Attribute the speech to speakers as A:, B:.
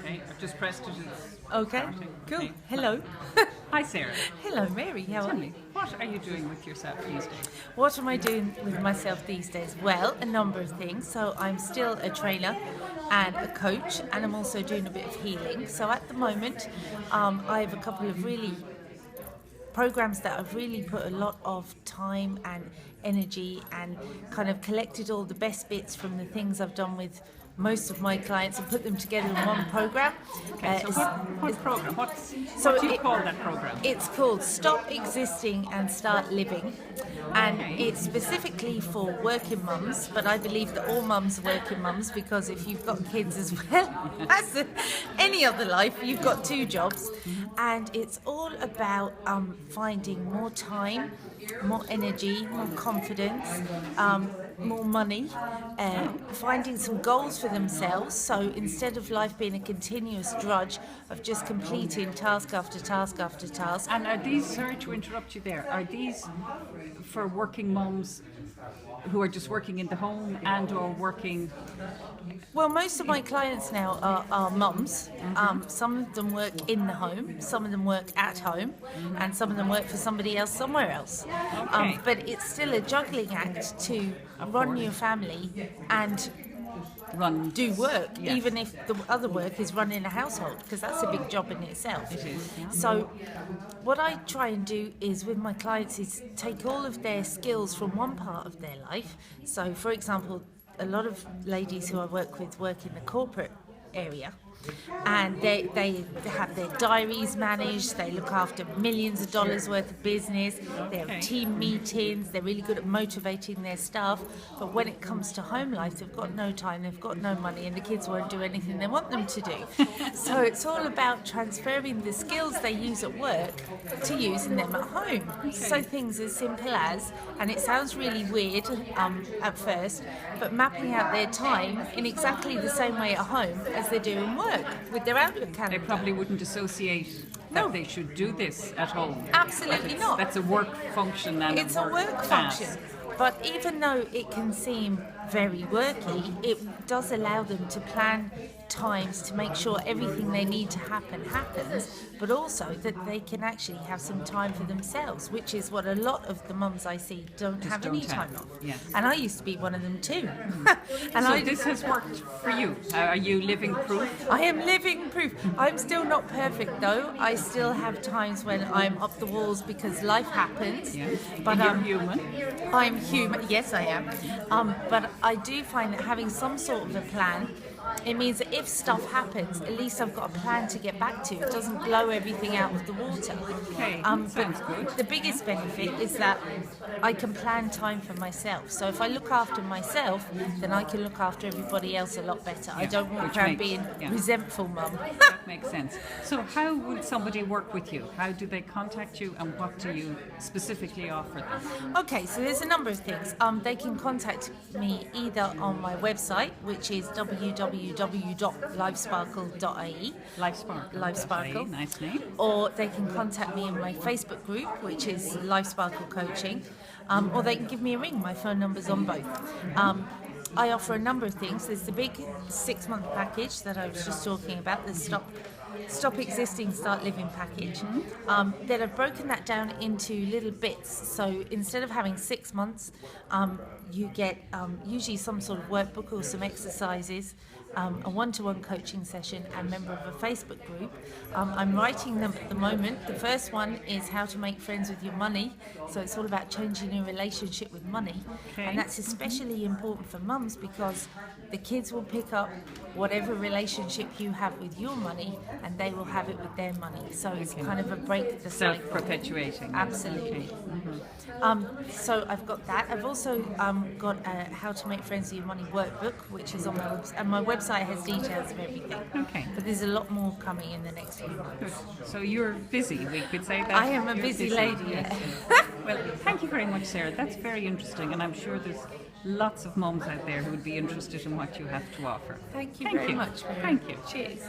A: Okay, I've just pressed it. It's
B: Okay,
A: starting.
B: cool.
A: Okay.
B: Hello.
A: Hi, Sarah.
B: Hello, Mary. How
A: Tell
B: are
A: me,
B: you?
A: what are you doing with yourself these days?
B: What am I doing with myself these days? Well, a number of things. So I'm still a trainer and a coach, and I'm also doing a bit of healing. So at the moment, I have a couple of really programs that I've really put a lot of time and energy and kind of collected all the best bits from the things I've done with most of my clients and put them together in one program.
A: Okay, so what program? What do you call that program?
B: It's called Stop Existing and Start Living, and
A: Okay.
B: it's specifically for working mums, but I believe that all mums are working mums, because if you've got kids as well as any other life, you've got two jobs, and it's all about finding more time, more energy, more confidence, more money, finding some goals for themselves. So instead of life being a continuous drudge of just completing task after task after task.
A: And are these, sorry to interrupt you there, are these for working mums who are just working in the home and or working?
B: Well, most of my clients now are mums. Some of them work in the home, some of them work at home, and some of them work for somebody else somewhere else.
A: Okay.
B: But it's still a juggling act to run your family and do work,
A: Yes.
B: even if the other work is running a household, because that's a big job in itself.
A: It is, yeah.
B: So what I try and do is with my clients is take all of their skills from one part of their life. So for example, a lot of ladies who I work with work in the corporate area, and they have their diaries managed, they look after millions of dollars worth of business, they have
A: Okay.
B: team meetings, they're really good at motivating their staff, but when it comes to home life, they've got no time, they've got no money, and the kids won't do anything they want them to do. So it's all about transferring the skills they use at work to using them at home. So things as simple as, and it sounds really weird at first, but mapping out their time in exactly the same way at home as they do in work with their Outlook
A: They
B: calendar.
A: probably wouldn't associate
B: No.
A: that they should do this at home.
B: Absolutely not.
A: That's a work function and
B: It's a work
A: task.
B: function. But even though it can seem very worky, it does allow them to plan times to make sure everything they need to happen happens, but also that they can actually have some time for themselves, which is what a lot of the mums I see don't have
A: don't
B: any
A: have.
B: time off.
A: Yes.
B: And I used to be one of them too. And
A: So this has worked for you. Are you living proof?
B: I am living proof. I'm still not perfect though. I still have times when I'm up the walls because life happens.
A: Yes.
B: But
A: And you're human.
B: I'm human. Yes, I am. But I do find that having some sort of a plan, it means that if stuff happens, at least I've got a plan to get back to. It doesn't blow everything out of the water.
A: Okay,
B: But
A: sounds good.
B: the biggest benefit is that I can plan time for myself. So if I look after myself, then I can look after everybody else a lot better. I don't walk
A: which
B: around
A: makes-
B: being
A: yeah.
B: resentful mum.
A: That makes sense. So how would somebody work with you? How do they contact you and what do you specifically offer them?
B: Okay, so there's a number of things. They can contact me either on my website, which is www.livesparkle.ie,
A: LifeSparkle.
B: LifeSparkle.
A: Nice name.
B: or they can contact me in my Facebook group, which is Life Sparkle Coaching, or they can give me a ring. My phone number's on both. I offer a number of things. There's the big 6-month package that I was just talking about, the Stop Existing, Start Living package. Then I've broken that down into little bits. So instead of having 6 months, you get usually some sort of workbook or some exercises, a one-to-one coaching session, and member of a Facebook group. I'm writing them at the moment. The first one is how to make friends with your money. So it's all about changing your relationship with money.
A: Okay.
B: And that's especially important for mums because the kids will pick up whatever relationship you have with your money and they will have it with their money. So it's kind of a break the cycle.
A: Self-perpetuating.
B: Absolutely. So I've got that. I've also got a How to Make Friends with Your Money workbook, which is on my website. And my website has details of everything.
A: Okay.
B: But there's a lot more coming in the next few months.
A: Good. So you're busy, we could say that.
B: I am a
A: You're
B: busy lady, yeah.
A: Well, thank you very much, Sarah. That's very interesting, and I'm sure there's lots of mums out there who would be interested in what you have to offer.
B: Thank you very much. Mary.
A: Thank you.
B: Cheers.